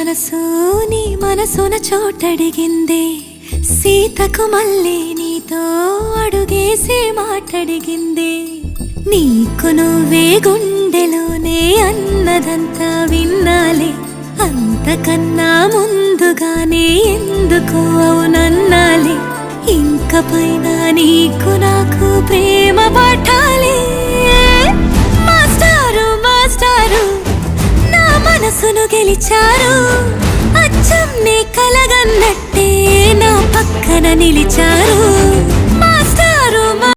మనసు నీ మనసున చోటడిగిందే, సీతకు మళ్ళీ నీతో అడుగేసి మాటడిగిందే. నీకు నువ్వే గుండెలోనే అన్నదంతా విన్నాలే, అంతకన్నా ముందుగానే ఎందుకు అవునన్నాలే. ఇంక పైన నీకు నాకు ప్రేమ పాఠాలే. మాస్టారు మాస్టారు నా మనసును గెలిచారు, అచ్చం నీ కలగన్నట్టే నా పక్కన నిలిచారు.